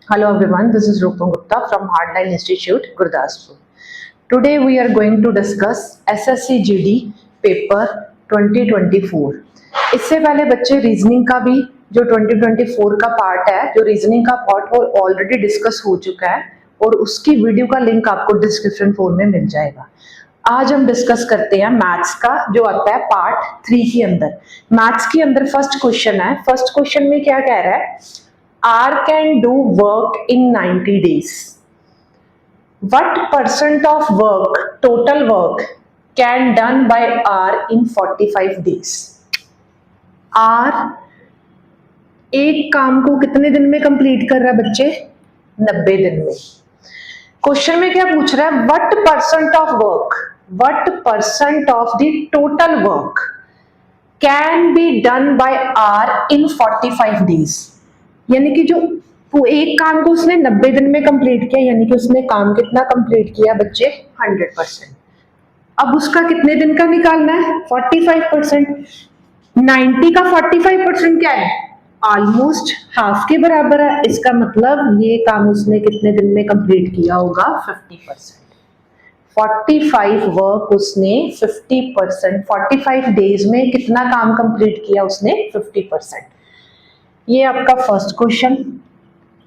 Hello everyone, this is Rupam Gupta from Hardline Institute, Gurdaspur. Today we are going to discuss SSC GD paper 2024. इससे पहले बच्चे reasoning का भी जो 2024 का पार्ट है, जो रीजनिंग का पार्ट वो ऑलरेडी डिस्कस हो चुका है और उसकी वीडियो का लिंक आपको डिस्क्रिप्शन फोन में मिल जाएगा। आज हम डिस्कस करते हैं मैथ्स का जो आता है पार्ट 3 के अंदर। मैथ्स के अंदर फर्स्ट क्वेश्चन है। फर्स्ट क्वेश्चन में क्या कह रहा है? R can do work in 90 days. What percent of work, total work, can done by R in 45 days? R एक काम को कितने दिन में कंप्लीट कर रहा है बच्चे? 90 दिन में। क्वेश्चन में क्या पूछ रहा है? What percent of work, what percent of the total work can be done by R in 45 days? यानी कि जो वो एक काम को उसने 90 दिन में कंप्लीट किया, यानी कि उसने काम कितना कंप्लीट किया बच्चे? 100%। अब उसका कितने दिन का निकालना है? 45%। 90 का 45% क्या है? ऑलमोस्ट हाफ के बराबर है। इसका मतलब ये काम उसने कितने दिन में कंप्लीट किया होगा? 50%। 45 वर्क उसने 50%, 45 डेज में कितना काम कंप्लीट किया उसने? 50%। ये आपका फर्स्ट क्वेश्चन।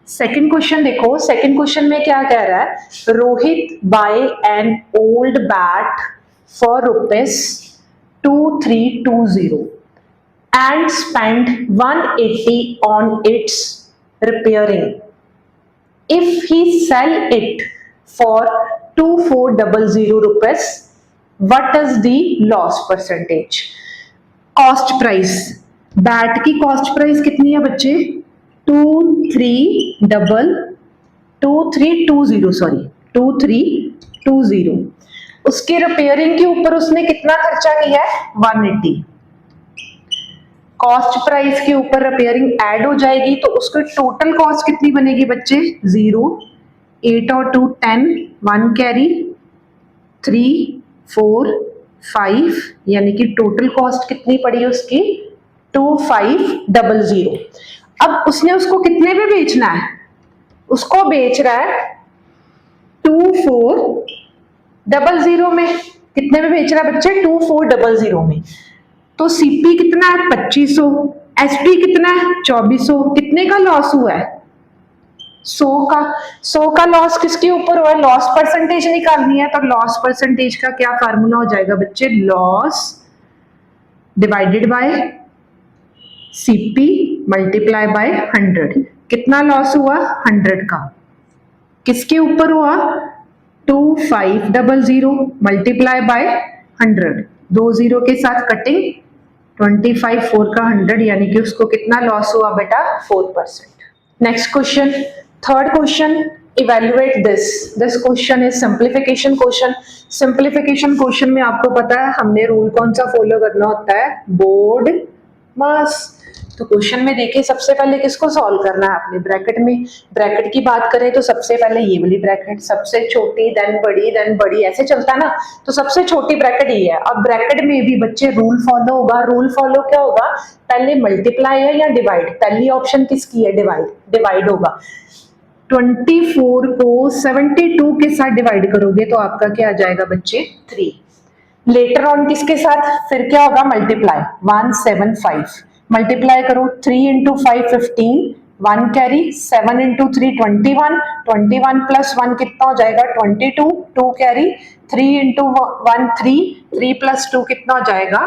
सेकंड क्वेश्चन देखो। सेकंड क्वेश्चन में क्या कह रहा है? Rohit buy an old bat for ₹2320 and spend 180 on its repairing. If he sell it for ₹2400, what is the loss percentage? Cost price, bat की कॉस्ट प्राइस कितनी है बच्चे? 2320। उसके रिपेयरिंग के ऊपर उसने कितना खर्चा किया है? 180। कॉस्ट प्राइस के ऊपर रिपेयरिंग ऐड हो जाएगी तो उसकी टोटल कॉस्ट कितनी बनेगी बच्चे? 0, 8 और 2 10, 1 कैरी, 3 4 5, यानी कि टोटल कॉस्ट कितनी पड़ी उसकी? 2500। अब उसने उसको कितने में बेचना है? उसको बेच रहा है 2400 में। कितने में बेच रहा है बच्चे? 2400 में। तो सीपी कितना है? 2500। एसपी कितना है? 2400। कितने का लॉस हुआ है? 100 का लॉस किसके ऊपर हुआ है? लॉस परसेंटेज निकालनी है। तो लॉस परसेंटेज का क्या फार्मूला हो जाएगा बच्चे? Loss divided by CP multiply by 100। कितना लॉस हुआ? 100 का। किसके ऊपर हुआ? 2500 मल्टीप्लाई बाय 100। 2 0 के साथ कटिंग, 25 4 का 100, यानी कि उसको कितना लॉस हुआ बेटा? 4%। Next question, third question, evaluate this question is simplification question. Simplification question में आपको पता है हमने रूल कौन सा फॉलो करना होता है? बोर्ड मास। तो क्वेश्चन में देखिए सबसे पहले किसको सॉल्व करना है आपने? ब्रैकेट में। ब्रैकेट की बात करें तो सबसे पहले ये वाली ब्रैकेट, सबसे छोटी देन बड़ी, ऐसे चलता है ना। तो सबसे छोटी ब्रैकेट ये है। अब ब्रैकेट में भी बच्चे रूल फॉलो होगा। रूल फॉलो क्या होगा? पहले मल्टीप्लाई है या डिवाइड? पहली ऑप्शन किसकी है? डिवाइड होगा। 24 को 72 के साथ डिवाइड करोगे तो आपका क्या आ जाएगा बच्चे? 3। लेटर ऑन किसके साथ? फिर क्या होगा? मल्टीप्लाई। 175 मल्टीप्लाई करो। 3 इंटू 5 15, 1 कैरी, 7 इंटू 3 21, 21 प्लस 1 कितना हो जाएगा? 22, 2 कैरी, 3 इंटू 1 3, 3 प्लस 2 कितना हो जाएगा?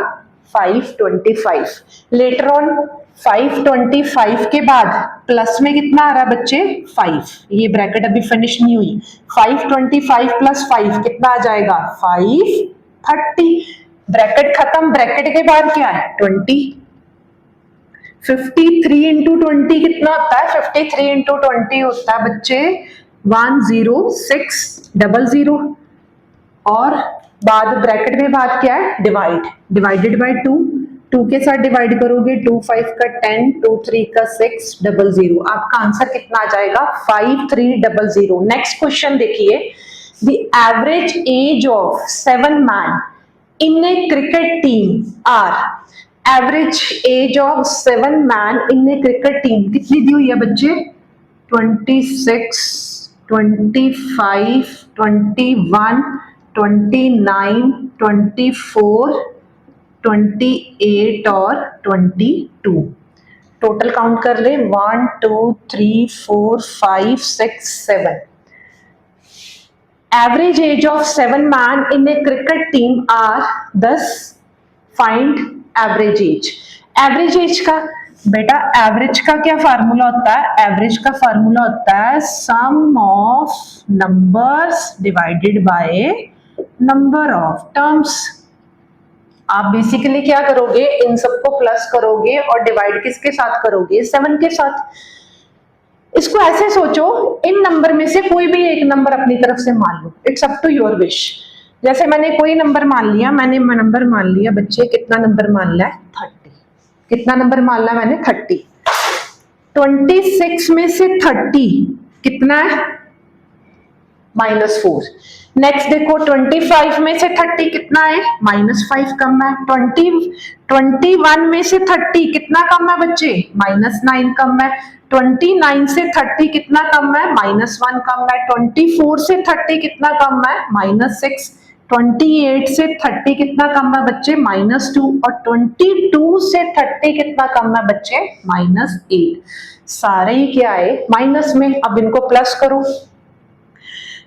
525। लेटर ऑन 525 के बाद प्लस में कितना आ रहा है बच्चे? 5। ये ब्रैकेट अभी फिनिश नहीं हुई। 525 प्लस 5 कितना आ जाएगा? 530। ब्रैकेट खत्म। ब्रैकेट के बाद क्या है? 20। 53 इंटू 20 कितना होता है? 53 इंटू 20 होता है बच्चे 10600। और बाद ब्रैकेट में बात क्या है? Divided by 2। 2 के साथ डिवाइड करोगे, 2 5 का 10, 2 3 का 600। आपका आंसर कितना आ जाएगा? 5300। नेक्स्ट क्वेश्चन देखिए। The average age of 7 man in a cricket team are. Average age of 7 man in a cricket team कितनी दी हुई है बच्चे? 26, 25, 21, 29, 24, 28 और 22। टोटल काउंट कर ले, 1 2 3 4 5 6 7। Average age of 7 man in a cricket team are 10। Find average age. Average age का बेटा, एवरेज का क्या फार्मूला होता है? एवरेज का फार्मूला होता है sum of numbers divided by number of terms. आप बेसिकली क्या करोगे, इन सबको प्लस करोगे और डिवाइड किसके साथ करोगे? 7 के साथ। इसको ऐसे सोचो, इन नंबर में से कोई भी एक नंबर अपनी तरफ से मान लो, it's up to your wish. जैसे मैंने कोई नंबर मान लिया, मैंने नंबर मान लिया बच्चे, कितना नंबर मान लिया? 30। कितना नंबर मान लिया मैंने? 30। 26 में से 30 कितना है? -4। नेक्स्ट देखो, 25 में से 30 कितना है? -5 कम है। 21 में से 30 कितना कम है बच्चे? -9 कम है। 29 से 30 कितना कम है? -1 कम है। 24 से 30 कितना कम है? -6। 28 से 30 कितना कम है बच्चे? -2। और 22 से 30 कितना कम है बच्चे? -8। सारे ही क्या है? माइनस में। अब इनको प्लस करो।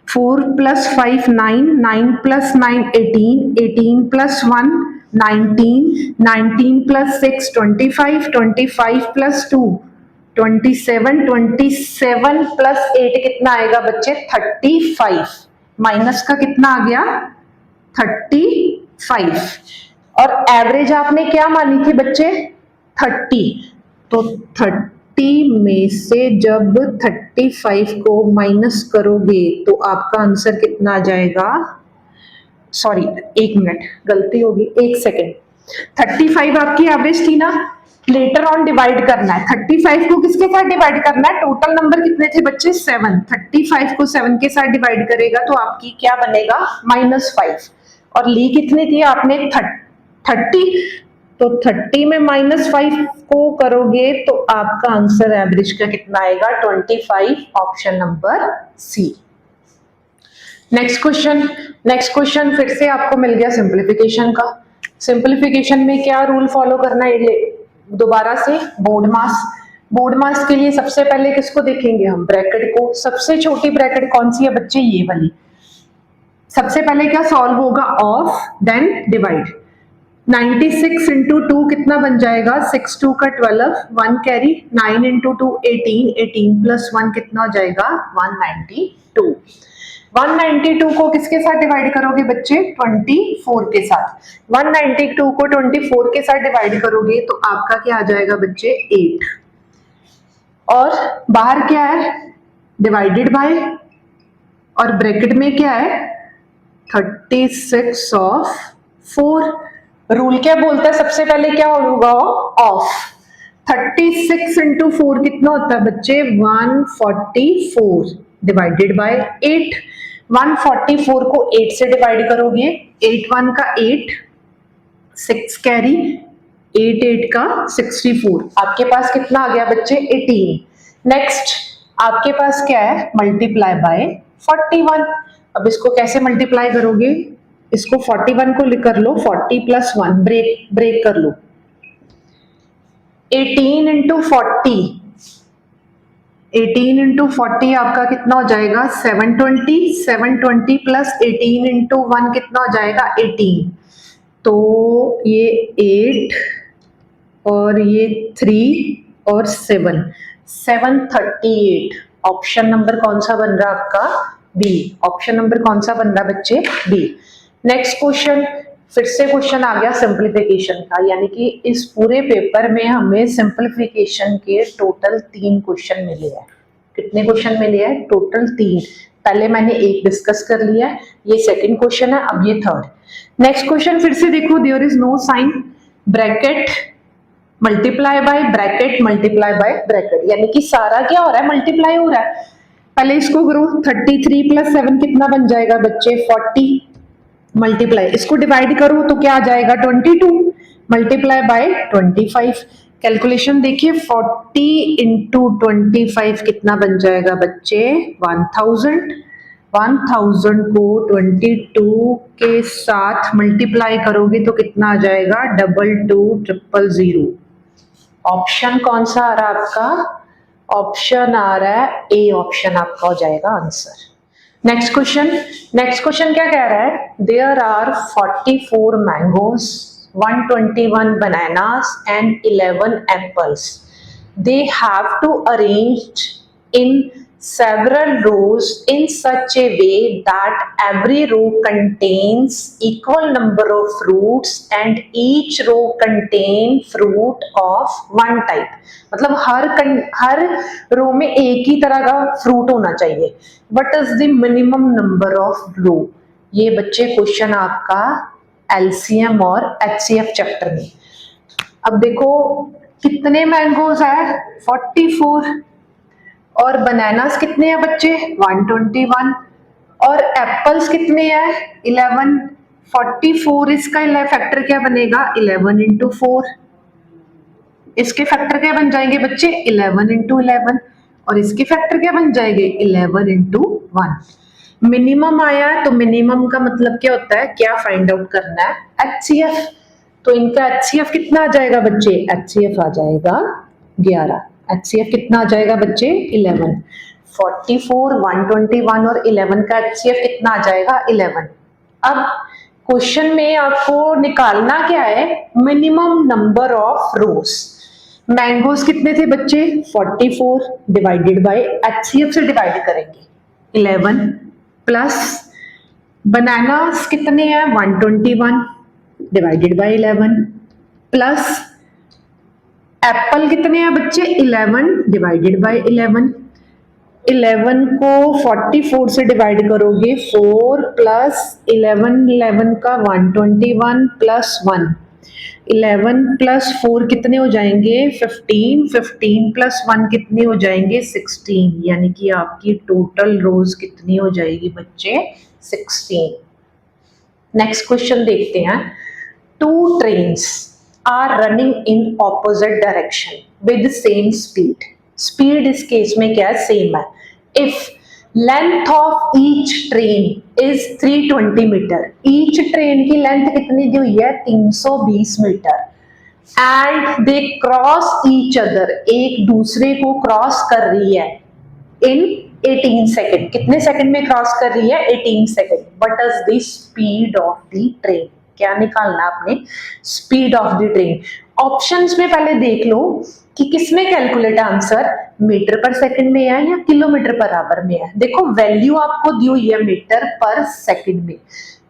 4 + 5 9, 9 + 9 18, 18 + 1 19, 19 + 6 25, 25 + 2 27, 27 + 8 कितना आएगा बच्चे? 35। माइनस का कितना आ गया? 35। और एवरेज आपने क्या मानी थी बच्चे? 30। तो 30 में से जब 35 को माइनस करोगे तो आपका आंसर कितना आ जाएगा? सॉरी, 1 मिनट, गलती होगी, 1 सेकेंड। 35 आपकी एवरेज थी ना, लेटर ऑन डिवाइड करना है। 35 को किसके साथ डिवाइड करना है? टोटल नंबर कितने थे बच्चे? 7। 35 को 7 के साथ डिवाइड करेगा तो आपकी क्या बनेगा? -5। और ली कितनी थी आपने? 30। तो 30 में -5 को करोगे तो आपका आंसर एवरेज का कितना आएगा? 25। Option number C. Next question फिर से आपको मिल गया सिंप्लीफिकेशन का। सिंप्लीफिकेशन में क्या रूल फॉलो करना है? दोबारा से बोर्ड मास के लिए सबसे पहले किसको देखेंगे हम? ब्रैकेट को। सबसे छोटी ब्रैकेट कौन सी है बच्चे? ये वाली। सबसे पहले क्या सॉल्व होगा? Of, then divide. 96 × 2 कितना बन जाएगा? 6 2 का 12, 1 कैरी। 9 × 2 18, 18 + 1 कितना हो जाएगा? 192। 192 को किसके साथ डिवाइड करोगे बच्चे? 24 के साथ। 192 को 24 के साथ डिवाइड करोगे तो आपका क्या आ जाएगा बच्चे? 8। और बाहर क्या है? डिवाइडेड बाय, और ब्रैकेट में क्या है? 36/4। रूल क्या बोलता है? सबसे पहले क्या होगा? ऑफ। 36 × 4 कितना होता है बच्चे? 144 डिवाइडेड बाय 8। 144 को 8 से डिवाइड करोगे, 8 1 का 8, 6 कैरी, 8 8 का 64। आपके पास कितना आ गया बच्चे? 18। नेक्स्ट आपके पास क्या है? Multiply by 41। अब इसको कैसे मल्टीप्लाई करोगे? इसको 41 को कर लो, 40 + 1 ब्रेक कर लो। 18 × 40, 18 × 40 आपका कितना हो जाएगा? 720। 720 + 18 × 1 कितना हो जाएगा? 18। तो ये 8 और ये 3 और 7, 738। ऑप्शन नंबर कौन सा बन रहा है आपका? बी। ऑप्शन नंबर कौन सा बन रहा है बच्चे? बी। नेक्स्ट क्वेश्चन, फिर से क्वेश्चन आ गया सिंप्लीफिकेशन का, यानी कि इस पूरे पेपर में हमें सिंप्लीफिकेशन के टोटल 3 क्वेश्चन मिले हैं। कितने क्वेश्चन मिले हैं? टोटल 3। पहले मैंने एक डिस्कस कर लिया है, ये सेकंड क्वेश्चन है, अब ये थर्ड। नेक्स्ट क्वेश्चन फिर से देखो, there is no sign, bracket multiply by bracket multiply by bracket, यानी कि सारा क्या हो रहा है? मल्टीप्लाई हो रहा है। पहले इसको करो, 33 + 7 कितना बन जाएगा बच्चे? 40। मल्टीप्लाई, इसको डिवाइड करो तो क्या आ जाएगा? 22 मल्टीप्लाई बाय 25। कैलकुलेशन देखिए 40 इंटू 25 कितना बन जाएगा बच्चे 1000। 1000 को 22 के साथ मल्टीप्लाई करोगे तो कितना आ जाएगा 22000। ऑप्शन कौन सा आ रहा है आपका? ऑप्शन आ रहा है ए ऑप्शन आपका हो जाएगा आंसर। नेक्स्ट क्वेश्चन क्या कह रहा है? There are 44 mangoes, 121 bananas and 11 apples. They have to arrange in several rows in such a way that every row contains equal number of fruits and each row contain fruit of one type. मतलब हर रो में एक ही तरह का fruit होना चाहिए। What is the minimum number of row? ये बच्चे question आपका एलसीएम और एचसीएफ चैप्टर में। अब देखो कितने मैंगोज है 44 और बनानास कितने हैं बच्चे 121 और एप्पल्स कितने हैं 11। 44 इसका फैक्टर क्या बनेगा 11 इंटू 4। इसके फैक्टर क्या बन जाएंगे बच्चे 11 इंटू 11 और इसके फैक्टर क्या बन जाएंगे 11 इंटू 1। मिनिमम आया है तो मिनिमम का मतलब क्या होता है, क्या फाइंड आउट करना है एचसीएफ। तो इनका एचसीएफ कितना आ जाएगा बच्चे, एचसीएफ आ जाएगा 11। एचसीएफ कितना आ जाएगा बच्चे 11। 44 121 और 11 का एचसीएफ कितना आ जाएगा 11। अब क्वेश्चन में आपको निकालना क्या है, minimum number of rose. Mangoes कितने थे बच्चे 44 डिवाइडेड बाय एचसीएफ से डिवाइड करेंगे 11 प्लस बनानास कितने हैं 121 डिवाइडेड बाय 11 प्लस एप्पल कितने हैं बच्चे 11 डिवाइडेड बाय 11। 11 को 44 से डिवाइड करोगे 4 प्लस 11 का 121 प्लस 1 11 प्लस 4 कितने हो जाएंगे 15। 15 प्लस 1 कितने हो जाएंगे 16, यानी कि आपकी टोटल रोज कितनी हो जाएगी बच्चे 16। नेक्स्ट क्वेश्चन देखते हैं। 2 trains are running in opposite direction with same speed. Speed इस केस में क्या है सेम है। If length of each train is 320 metre, each train की लेंथ कितनी दी हुई है 320 metre and they cross each other, एक दूसरे को क्रॉस कर रही है in 18 सेकेंड। कितने सेकंड में क्रॉस कर रही है 18 second. What is the speed of the train? क्या निकालना आपने speed of the train. Options में पहले देख लो कि किसमें कैलकुलेट आंसर मीटर पर सेकंड में है या किलोमीटर पर आवर में है। देखो वैल्यू आपको दी हुई है मीटर पर सेकंड में।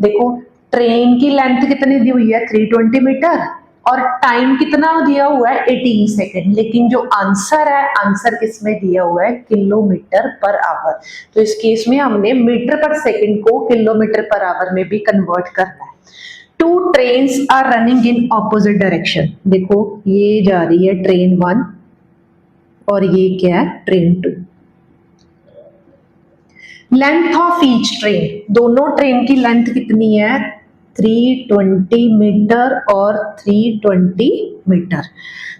देखो ट्रेन की लेंथ कितनी दी हुई है 320 मीटर और टाइम कितना दिया हुआ है 18 सेकेंड, लेकिन जो आंसर है आंसर किस में दिया हुआ है किलोमीटर पर आवर। तो इस केस में हमने मीटर पर सेकंड को किलोमीटर पर आवर में भी कन्वर्ट करना है। 2 trains are running in opposite direction। देखो ये जा रही है ट्रेन 1 और ये क्या है train 2। Length of each train, दोनों ट्रेन की लेंथ कितनी है 320 मीटर और 320 मीटर।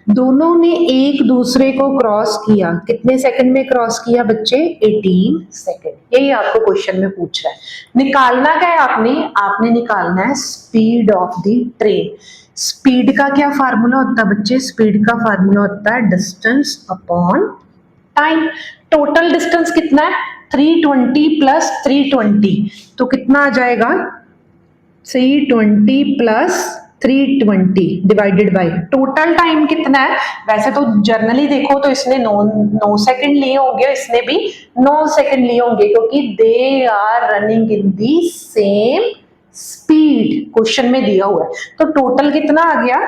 दोनों ने एक दूसरे को क्रॉस किया, कितने सेकंड में क्रॉस किया बच्चे 18 सेकंड। यही आपको क्वेश्चन में पूछ रहा है। निकालना क्या है आपने निकालना है speed of the train. Speed का क्या फार्मूला होता है बच्चे, स्पीड का फार्मूला होता है distance upon time. Total distance कितना है 320 प्लस 320 तो कितना आ जाएगा 320 plus 320 divided by total time कितना है। वैसे तो जर्नली देखो तो इसने 9 सेकंड लिए होंगे, इसने भी 9 सेकंड लिए होंगे क्योंकि they are running in the same speed question में दिया हुआ है। तो टोटल कितना आ गया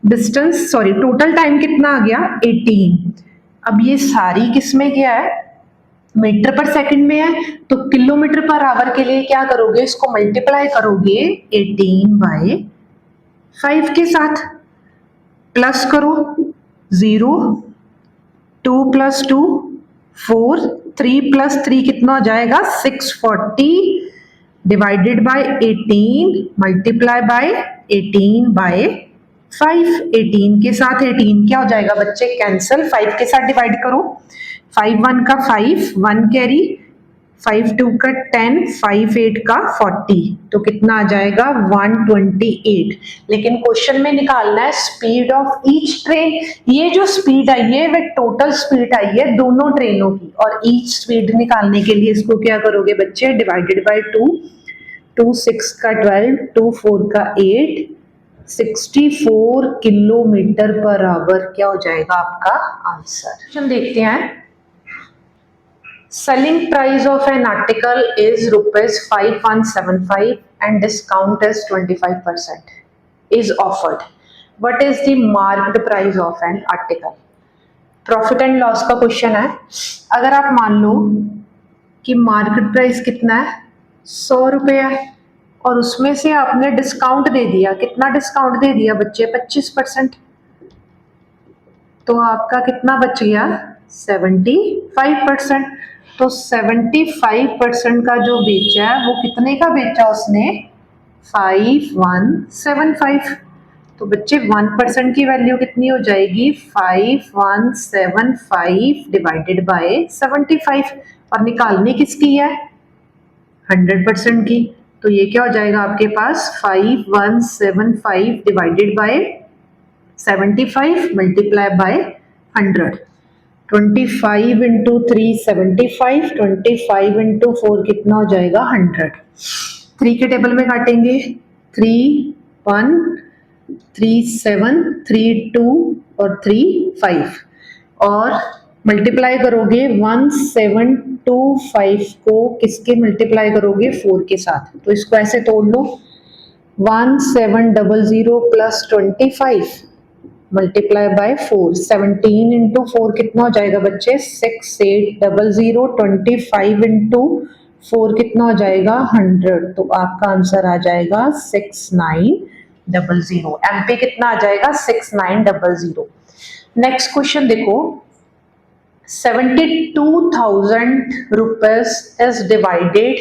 टोटल टाइम कितना आ गया 18। अब ये सारी किसमें क्या है मीटर पर सेकंड में है, तो किलोमीटर पर आवर के लिए क्या करोगे इसको मल्टीप्लाई करोगे 18 बाय 5 के साथ, प्लस करो 0 2 प्लस 2 4 3 प्लस 3 कितना हो जाएगा 640 divided by 18 multiply by 18 by 5 18 के साथ 18 क्या हो जाएगा बच्चे कैंसिल, 5 के साथ डिवाइड करो, 5 1 का 5 1 कैरी, 5 2 का 10 5 8 का 40, तो कितना आ जाएगा 128। लेकिन क्वेश्चन में निकालना है स्पीड ऑफ ईच ट्रेन। ये जो स्पीड आई है वह टोटल स्पीड आई है दोनों ट्रेनों की, और ईच स्पीड निकालने के लिए इसको क्या करोगे बच्चे, डिवाइडेड बाय 2, 2 6 का 12, 2 4 का 8, 64 किलोमीटर पर आवर क्या हो जाएगा आपका आंसर। हम देखते हैं, selling price of an article is rupees 5175 and discount is 25% is offered. What is the marked price of an article? Profit and loss का क्वेश्चन है। अगर आप मान लो कि मार्केट प्राइस कितना है 100 रुपये है, और उसमें से आपने डिस्काउंट दे दिया, कितना डिस्काउंट दे दिया बच्चे 25%, तो आपका कितना बच गया 75%। तो 75% का जो बेचा है वो कितने का बेचा उसने 5175। तो बच्चे 1% की वैल्यू कितनी हो जाएगी 5175 डिवाइडेड बाय 75, और निकालनी किसकी है 100% की। तो ये क्या हो जाएगा आपके पास 5175 divided by 75 multiply by 100, 25 into 3 75, 25 into 4 कितना हो जाएगा 100। 3 के टेबल में काटेंगे 3 1 3 7 3 2 और 3 5, और मल्टीप्लाई करोगे 1725 को किसके मल्टीप्लाई करोगे 4 के साथ, तो इसको ऐसे तोड़ लो 1700 प्लस 25 मल्टीप्लाई बाय 4, 17 इंटू 4 कितना हो जाएगा बच्चे 6800, 25 इंटू 4 कितना हो जाएगा 100, तो आपका आंसर आ जाएगा 6900। एमपी कितना आ जाएगा 6900। नेक्स्ट क्वेश्चन देखो, 72,000 रुपीज इज डिवाइडेड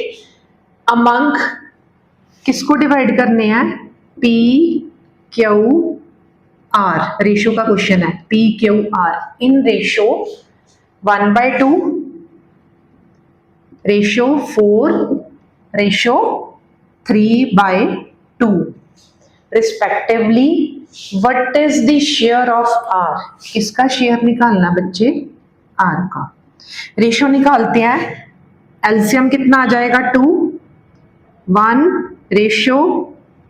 अमंग, किसको डिवाइड करने हैं पी क्यू आर, रेशो का क्वेश्चन है, P Q R in ratio 1/2, ratio 4, ratio 3/2 respectively. What is the share of R, किसका शेयर निकालना बच्चे आर का। रेशो निकालते हैं, एलसीएम कितना आ जाएगा 2, 1 रेशो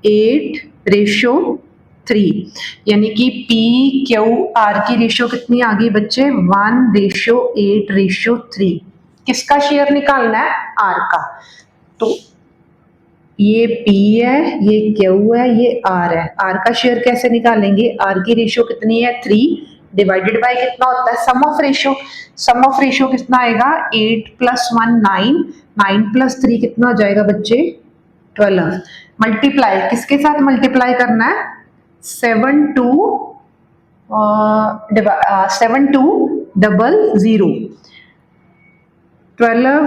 8 रेशो 3, यानी कि पी क्यू आर की रेशो कितनी आ गई बच्चे 1:8:3। किसका शेयर निकालना है आर का, तो ये पी है, ये क्यू है, ये आर है। आर का शेयर कैसे निकालेंगे, आर की रेशो कितनी है 3 डिवाइडेड बाय कितना होता है sum of ratio, sum of ratio कितना आएगा 8 + 1 9, 9 + 3 कितना हो जाएगा बच्चे 12, मल्टीप्लाई किसके साथ मल्टीप्लाई करना है 7 2 7,200, 12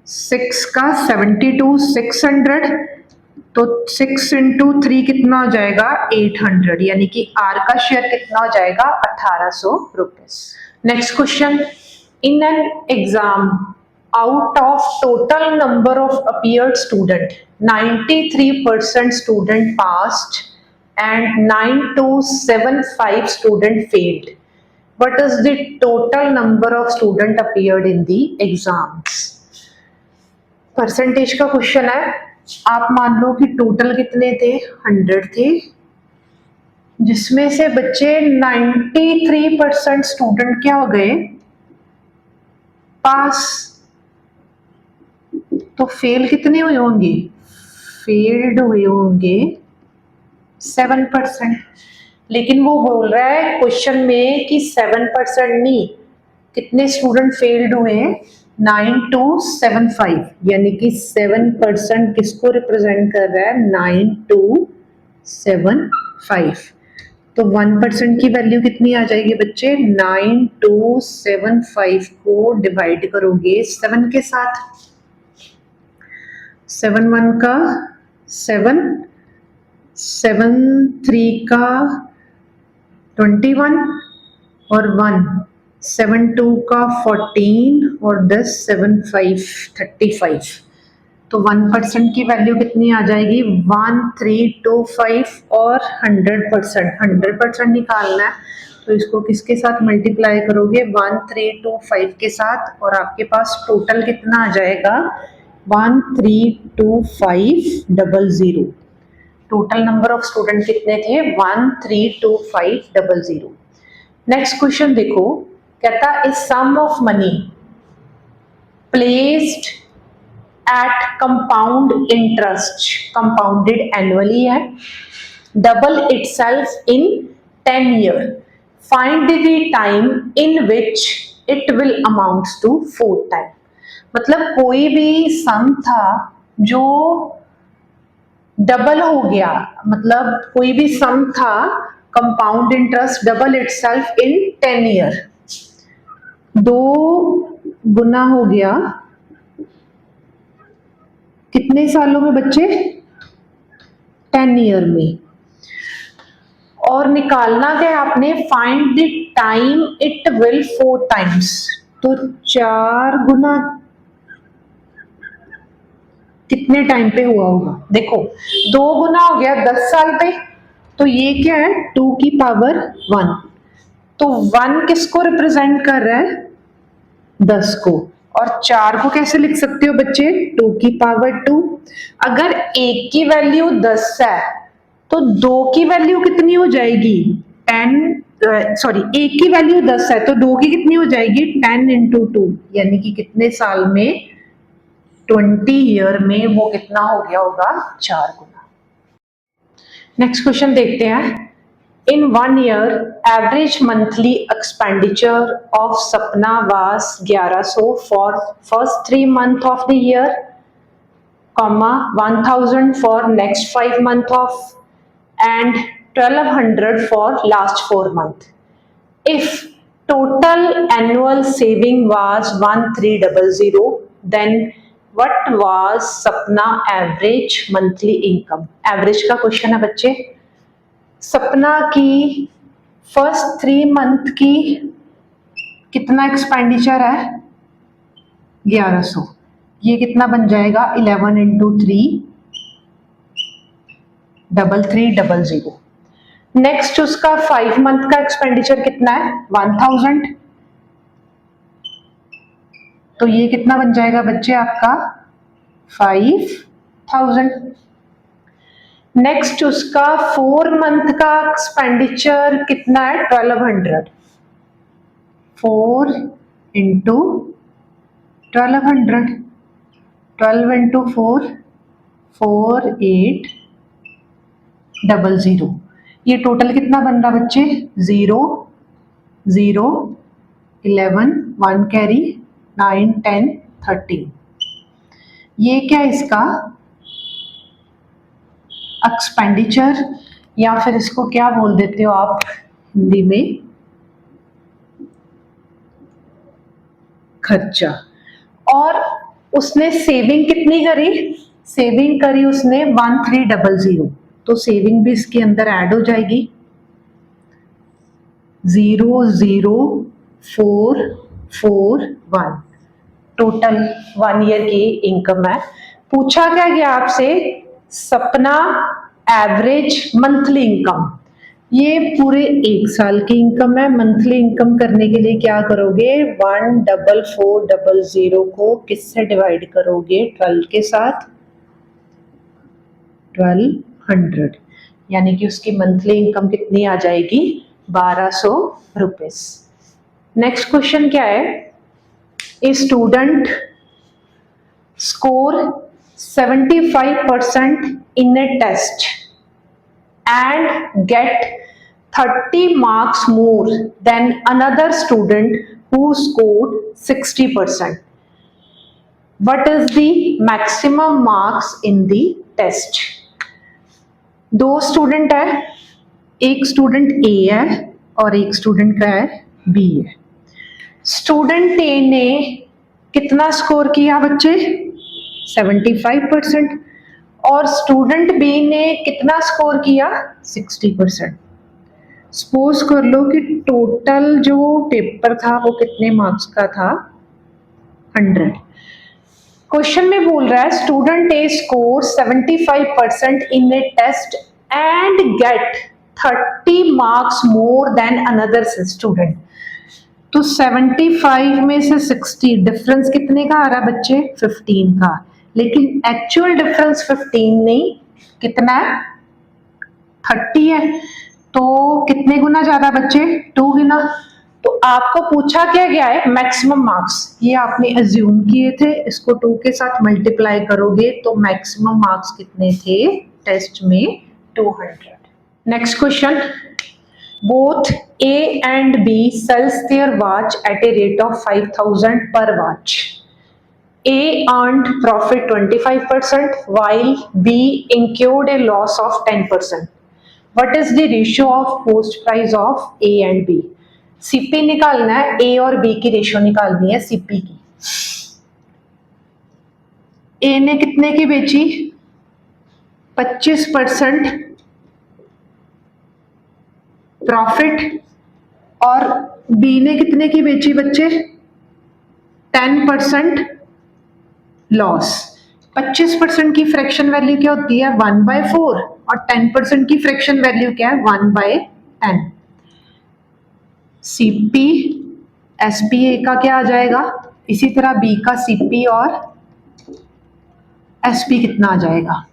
6 का 72 600, तो 6 इंटू 3 कितना हो जाएगा 800, यानी कि आर का शेयर कितना हो जाएगा 1800 rupees. Next question, in an exam out of total number of appeared student 93% student passed and 9275 student failed. What is the total number of student appeared in the exams? Percentage का question है। आप मान लो कि total कितने थे 100 थे, जिसमें से बच्चे 93% स्टूडेंट क्या हो गए पास, तो फेल कितने हुए होंगे, फेल्ड हुए होंगे 7%। लेकिन वो बोल रहा है क्वेश्चन में कि 7% नहीं, कितने स्टूडेंट फेल्ड हुए हैं 9275, यानी कि 7% किसको रिप्रेजेंट कर रहा है 9275। तो 1% की वैल्यू कितनी आ जाएगी बच्चे 9275 को डिवाइड करोगे 7 के साथ, 7 1 का 7 7 3 का 21 और 1, 7 2 का 14 और 10 7 5 35। तो 1% की वैल्यू कितनी आ जाएगी? 1325 और 100%, 100% निकालना है तो इसको किसके साथ मल्टीप्लाई करोगे? 1325 के साथ, और आपके पास टोटल कितना आ जाएगा? 132500। टोटल नंबर ऑफ स्टूडेंट कितने थे? 132500। नेक्स्ट क्वेश्चन देखो, कहता is sum of money placed at compound interest, compounded annually है, double itself in 10 year, find the time in which it will amounts to 4 time. मतलब कोई भी सम था जो डबल हो गया, मतलब कोई भी सम था compound interest double itself in 10 year, 2 गुना हो गया कितने सालों में बच्चे? 10 ईयर में। और निकालना क्या आपने? Find the time it will 4 times, तो 4 गुना कितने टाइम पे हुआ होगा? देखो 2 गुना हो गया 10 साल पे, तो ये क्या है? 2 की पावर 1। तो 1 किसको रिप्रेजेंट कर रहा है? 10 को। और 4 को कैसे लिख सकते हो बच्चे? 2 की पावर 2। अगर 1 की वैल्यू 10 है तो 2 की वैल्यू कितनी हो जाएगी? 10, सॉरी 1 की वैल्यू 10 है तो 2 की कितनी हो जाएगी? 10 इंटू 2, यानी कि कितने साल में? 20 ईयर में वो कितना हो गया होगा? 4 गुना। नेक्स्ट क्वेश्चन देखते हैं। In 1 year, average monthly expenditure of Sapna was 1100 for first 3 months of the year, comma 1000 for next 5 months of, and 1200 for last 4 months. If total annual saving was 1300, then what was Sapna average monthly income? Average का question है बच्चे। सपना की first 3 month की कितना expenditure है? 1100। ये कितना बन जाएगा? 11 इंटू 3 3300। नेक्स्ट उसका 5 मंथ का एक्सपेंडिचर कितना है? 1000। तो ये कितना बन जाएगा बच्चे आपका? 5000। नेक्स्ट उसका 4 मंथ का एक्सपेंडिचर कितना है? 1200। 4 इंटू 1200, 12 इंटू 4 4800। ये टोटल कितना बन रहा बच्चे? 0 0 11 1 कैरी 9 10 13। ये क्या इसका एक्सपेंडिचर, या फिर इसको क्या बोल देते हो आप हिंदी में? खर्चा। और उसने सेविंग कितनी करी? सेविंग करी उसने 1300, तो सेविंग भी इसके अंदर ऐड हो जाएगी। 00441 टोटल 1 ईयर की इनकम है। पूछा क्या गया आपसे? सपना एवरेज मंथली इनकम। ये पूरे 1 साल की इनकम है। मंथली इनकम करने के लिए क्या करोगे? 14400 को किससे डिवाइड करोगे? 12 के साथ, 1200, यानी कि उसकी मंथली इनकम कितनी आ जाएगी? 1200 रुपीज। नेक्स्ट क्वेश्चन क्या है? A student score 75% in a test and get 30 marks more than another student who scored 60%. What is the maximum marks in the test? 2 student है, एक स्टूडेंट ए है और एक स्टूडेंट का है बी है। स्टूडेंट ए ने कितना स्कोर किया बच्चे? 75%। और स्टूडेंट बी ने कितना स्कोर किया 60%। सपोज कर लो कि टोटल जो पेपर था वो कितने मार्क्स का था 100। क्वेश्चन में बोल रहा है student A score 75% in a test and get 30 marks more than another student. तो 75 में से 60 डिफरेंस कितने का आ रहा है बच्चे 15 का, लेकिन एक्चुअल डिफरेंस 15 नहीं कितना है 30 है। तो कितने गुना ज्यादा बच्चे 2 गुना। तो आपको पूछा क्या गया है मैक्सिमम मार्क्स, ये आपने अज्यूम किए थे, इसको 2 के साथ मल्टीप्लाई करोगे तो मैक्सिमम मार्क्स कितने थे टेस्ट में 200। Next question, both A and B sells their watch at a rate of 5,000 per watch. A earned profit 25% while B incurred a loss of 10%. What is the ratio of post price of A and B? CP निकालना है, A और B की ratio निकालनी है CP की। A ने कितने की बेची 25% प्रॉफिट और बी ने कितने की बेची बच्चे 10% लॉस। 25% की फ्रैक्शन वैल्यू क्या होती है 1/4 और 10% की फ्रैक्शन वैल्यू क्या है 1/10। सीपी एसपीए का क्या आ जाएगा, इसी तरह बी का सीपी और एसपी कितना आ जाएगा।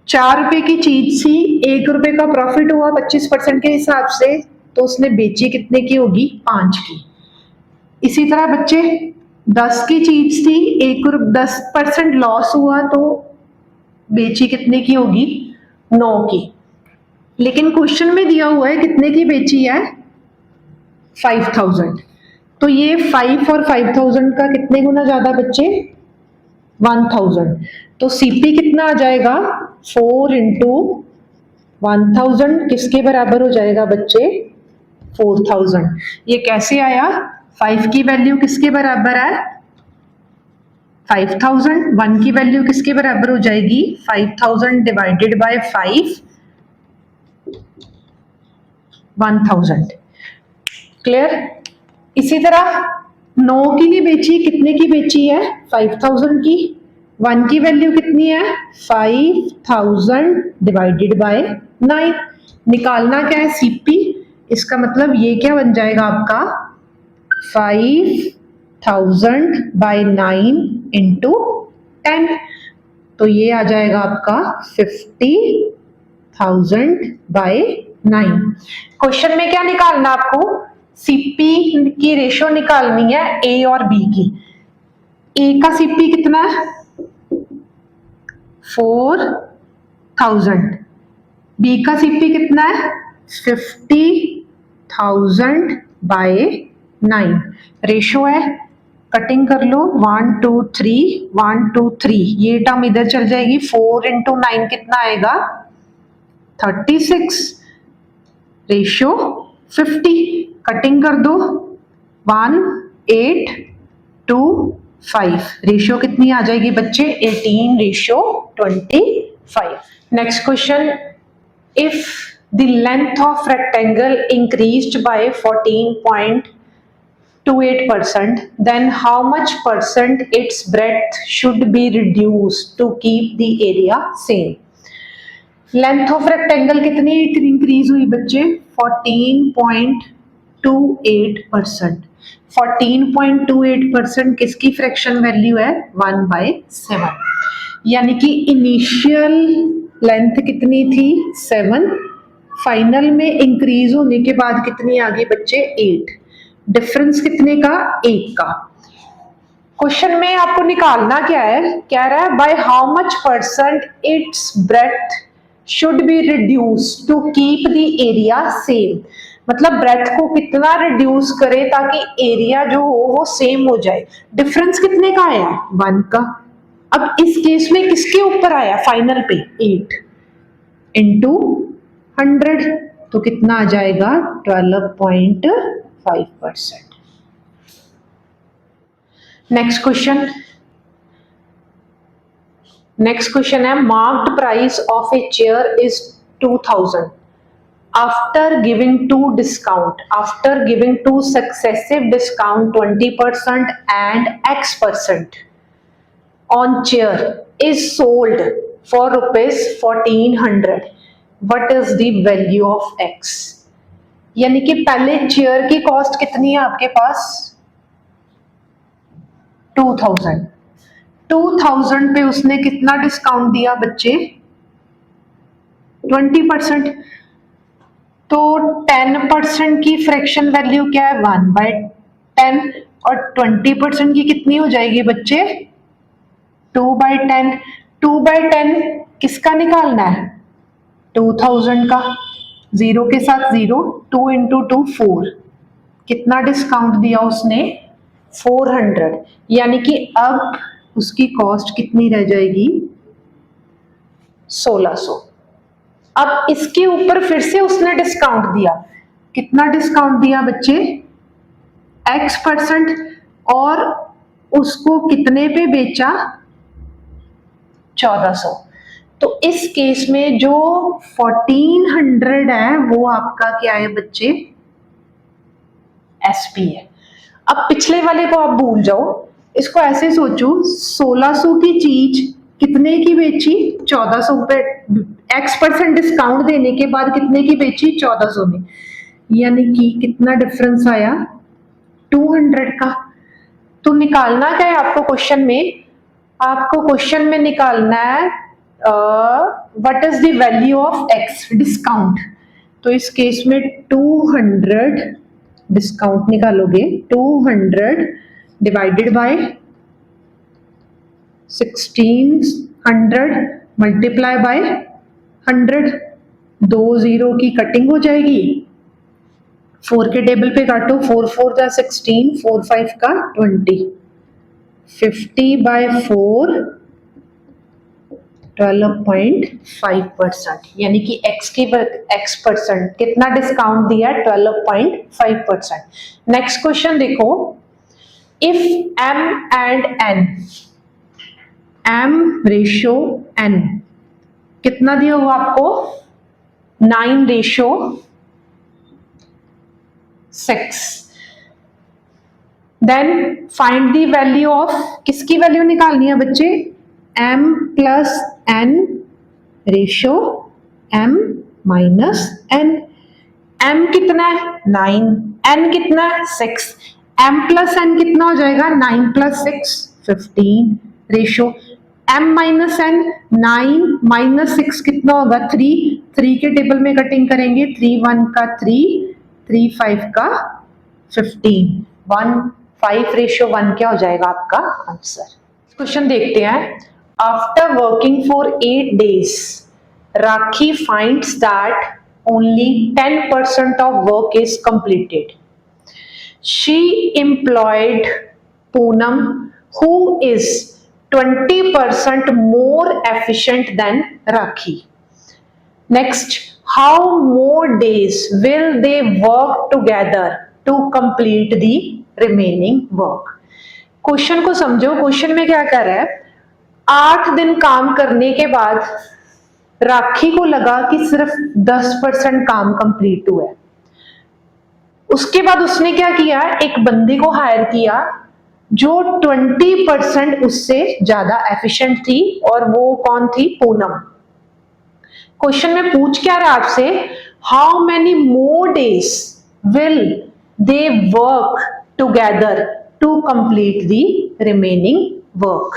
4 रुपए की चीज थी, 1 रुपए का प्रॉफिट हुआ 25% के हिसाब से, तो उसने बेची कितने की होगी 5 की। इसी तरह बच्चे 10 की चीज थी, 10% लॉस हुआ तो बेची कितने की होगी 9 की। लेकिन क्वेश्चन में दिया हुआ है कितने की बेची है 5000। तो ये 5 और 5000 का कितने गुना ज्यादा बच्चे 1000। तो सीपी कितना आ जाएगा 4 इंटू 1000 किसके बराबर हो जाएगा बच्चे 4000। ये कैसे आया 5 की वैल्यू किसके बराबर है 5000, 1 की वैल्यू किसके बराबर हो जाएगी 5000 डिवाइडेड बाय 5 1000। क्लियर। इसी तरह 9 की नहीं बेची, कितने की बेची है 5000 की, 1 की वैल्यू कितनी है 5000 डिवाइडेड बाय 9। निकालना क्या है सीपी, इसका मतलब ये क्या बन जाएगा आपका 5000 बाय 9 इंटू 10। तो ये आ जाएगा आपका 50,000 बाय 9। क्वेश्चन में क्या निकालना आपको सीपी की रेशियो निकालनी है ए और बी की। ए का सीपी कितना है 4000, बी का सीपी कितना है 50,000 बाय 9। रेशियो है, कटिंग कर लो 1 2 3 1 2 3, ये टर्म इधर चल जाएगी 4 इंटू 9 कितना आएगा 36, रेशियो 50। कटिंग कर दो 1 8 2 5, रेशियो कितनी आ जाएगी बच्चे 18 ratio 25। Next question, if the length of rectangle increased by 14.28%, then how much percent its breadth should be reduced to keep the area same? Length of rectangle कितनी increase हुई बच्चे 14.28%। 14.28% किसकी fraction value है 1/7, यानी कि इनिशियल लेंथ कितनी थी 7, final में इंक्रीज होने के बाद कितनी आ गई बच्चे 8, डिफरेंस कितने का 1 का। क्वेश्चन में आपको निकालना क्या है, कह रहा है by how much percent its breath should be reduce to keep the area same. मतलब ब्रेथ को कितना रिड्यूस करे ताकि एरिया जो हो वो सेम हो जाए। डिफरेंस कितने का आया 1 का। अब इस केस में किसके ऊपर आया फाइनल पे 8 इंटू 100, तो कितना आ जाएगा 12.5%। नेक्स्ट क्वेश्चन, नेक्स्ट क्वेश्चन है marked price of a chair is 2000 after giving two discount, after giving two successive discount 20% and X% on chair is sold for rupees 1400. What is the value of X? यानी कि पहले chair की cost कितनी है आपके पास 2000 2000 पे उसने कितना डिस्काउंट दिया बच्चे 20%। तो 10% की फ्रैक्शन वैल्यू क्या है 1/10 और 20% की कितनी हो जाएगी बच्चे 2/10। 2/10 किसका निकालना है 2000 का, जीरो के साथ जीरो, 2 × 2 4। कितना डिस्काउंट दिया उसने 400, यानी कि अब उसकी कॉस्ट कितनी रह जाएगी 1600। अब इसके ऊपर फिर से उसने डिस्काउंट दिया, कितना डिस्काउंट दिया बच्चे X%, और उसको कितने पे बेचा 1400। तो इस केस में जो 1400 है वो आपका क्या है बच्चे SP है। अब पिछले वाले को आप भूल जाओ, इसको ऐसे सोचो 1600 की चीज कितने की बेची 1400 पे, X% डिस्काउंट देने के बाद कितने की बेची 1400 में, यानी कि कितना डिफरेंस आया 200 का। तो निकालना क्या है आपको क्वेश्चन में, आपको क्वेश्चन में निकालना है what is the value of X discount. तो इस केस में 200 डिस्काउंट निकालोगे, 200 डिवाइडेड बाय 1600 मल्टीप्लाई बाय 100, 2 0 की कटिंग हो जाएगी, 4 के टेबल पे काटो, 4 4 का 16, 4 5 का 20, 50/4 12.5%, यानी कि X% कितना डिस्काउंट दिया 12.5%। नेक्स्ट क्वेश्चन देखो, if M and N, M ratio N कितना दिया हुआ आपको 9:6, then find the value of, किसकी वैल्यू निकालनी है बच्चे M + N ratio M - N। M कितना है 9, N कितना है 6, M + N कितना हो जाएगा 9 + 6 15 रेशियो M - N 9 - 6 कितना होगा 3, 3 के टेबल में कटिंग करेंगे, 3 1 का 3, 3 5 का 15, 1 5 रेशियो 1 क्या हो जाएगा आपका आंसर। क्वेश्चन देखते हैं, after working for 8 days Rakhi finds that only 10% of work is completed. She employed Poonam, who is 20% more efficient than Rakhi. Next, how more days will they work together to complete the remaining work? Question को समझो, question में क्या कर रहा है, 8 दिन काम करने के बाद राखी को लगा कि सिर्फ 10% काम कंप्लीट हुआ है। उसके बाद उसने क्या किया, एक बंदी को हायर किया जो 20% उससे ज्यादा एफिशिएंट थी, और वो कौन थी पूनम। क्वेश्चन में पूछ क्या रहा आपसे, how many more days will they work together to complete the remaining work.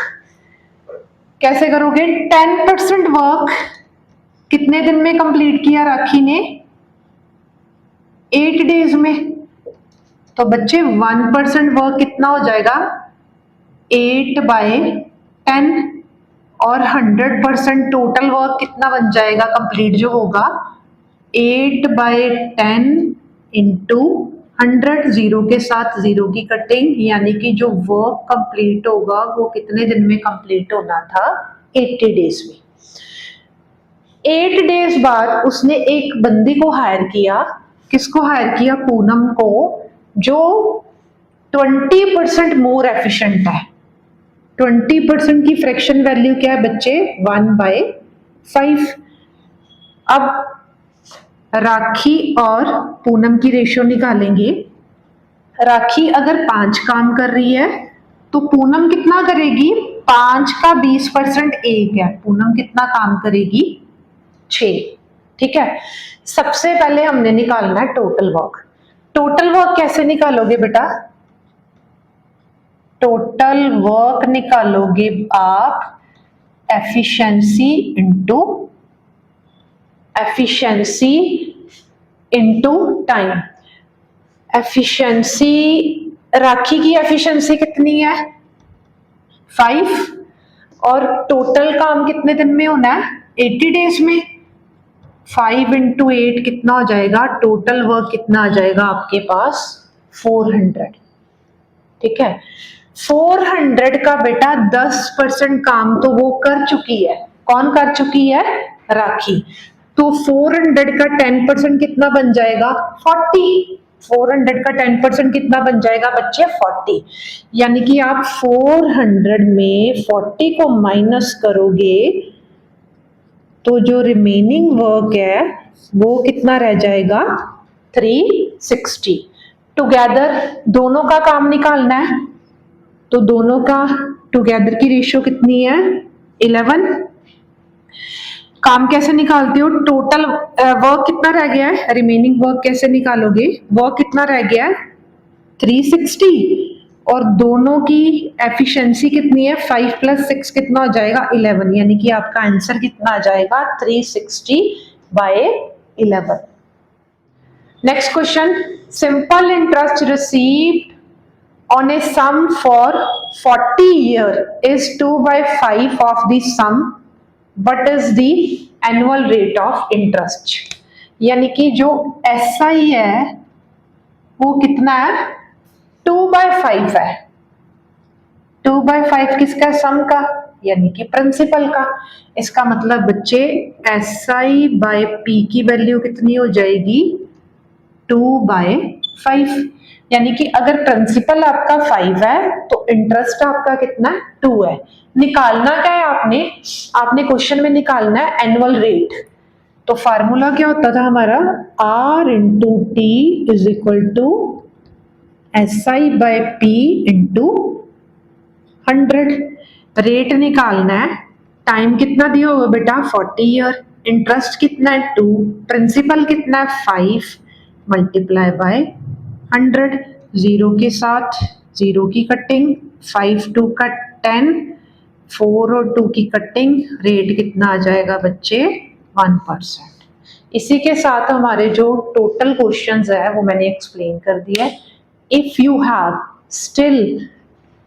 कैसे करोगे, 10% वर्क कितने दिन में कंप्लीट किया राखी ने 8 डेज में। तो बच्चे 1% वर्क कितना हो जाएगा 8/10, और 100% टोटल वर्क कितना बन जाएगा कंप्लीट जो होगा 8/10 × 100, जीरो के साथ जीरो की कटिंग, यानी कि जो वर्क कंप्लीट होगा वो कितने दिन में कंप्लीट होना था 80 डेज में। 8 डेज बाद उसने एक बंदी को हायर किया, किसको हायर किया पूनम को, जो 20% मोर एफिशिएंट है, 20% की फ्रैक्शन वैल्यू क्या है बच्चे? 1/5। अब राखी और पूनम की रेशियो निकालेंगे। राखी अगर 5 काम कर रही है तो पूनम कितना करेगी? 5 का 20% 1 है, पूनम कितना काम करेगी? 6। ठीक है, सबसे पहले हमने निकालना है टोटल वर्क। टोटल वर्क कैसे निकालोगे बेटा? टोटल वर्क निकालोगे आप एफिशिएंसी इंटू टाइम। एफिशिएंसी, राखी की एफिशिएंसी कितनी है? 5। और टोटल काम कितने दिन में होना है? 80 डेज में। 5 इंटू 8 कितना हो जाएगा? टोटल वर्क कितना आ जाएगा आपके पास? 400। ठीक है, 400 का बेटा 10% काम तो वो कर चुकी है। कौन कर चुकी है? राखी। तो 400 का 10% कितना बन जाएगा? 40। 400 का 10% कितना बन जाएगा बच्चे? 40। यानी कि आप 400 में 40 को माइनस करोगे तो जो रिमेनिंग वर्क है वो कितना रह जाएगा? 360। टुगेदर दोनों का काम निकालना है तो दोनों का टुगेदर की रेशियो कितनी है? 11। काम कैसे निकालते हो? टोटल वर्क कितना रह गया है? रिमेनिंग वर्क कैसे निकालोगे? वर्क कितना रह गया है? 360। और दोनों की एफिशिएंसी कितनी है? 5 + 6 कितना हो जाएगा? 11। यानी कि आपका आंसर कितना आ जाएगा? 360/11। Next question, simple interest received on a sum for 40 year is 2/5 of the sum. What is the annual rate of interest? यानी कि जो SI है वो कितना है? 2/5 है। 2/5 किसका? सम का, यानी कि प्रिंसिपल का। इसका मतलब बच्चे SI/P की वैल्यू कितनी हो जाएगी? 2/5। यानी कि अगर प्रिंसिपल आपका 5 है तो इंटरेस्ट आपका कितना? 2 है। निकालना क्या है आपने क्वेश्चन में निकालना है एनुअल रेट। तो फार्मूला क्या होता था हमारा? R × T = SI/P × 100। रेट निकालना है। टाइम कितना दिया होगा बेटा? 40 ईयर। इंटरेस्ट कितना है? 2। प्रिंसिपल कितना है? 5 × 100। 0 के साथ 0 की कटिंग, 5 2 का 10, 4 और 2 की कटिंग, रेट कितना आ जाएगा बच्चे? 1%। इसी के साथ हमारे जो टोटल क्वेश्चंस है वो मैंने एक्सप्लेन कर दिया है। If you have still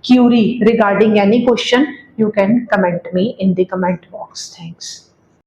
query regarding any question, you can comment me in the comment box. Thanks.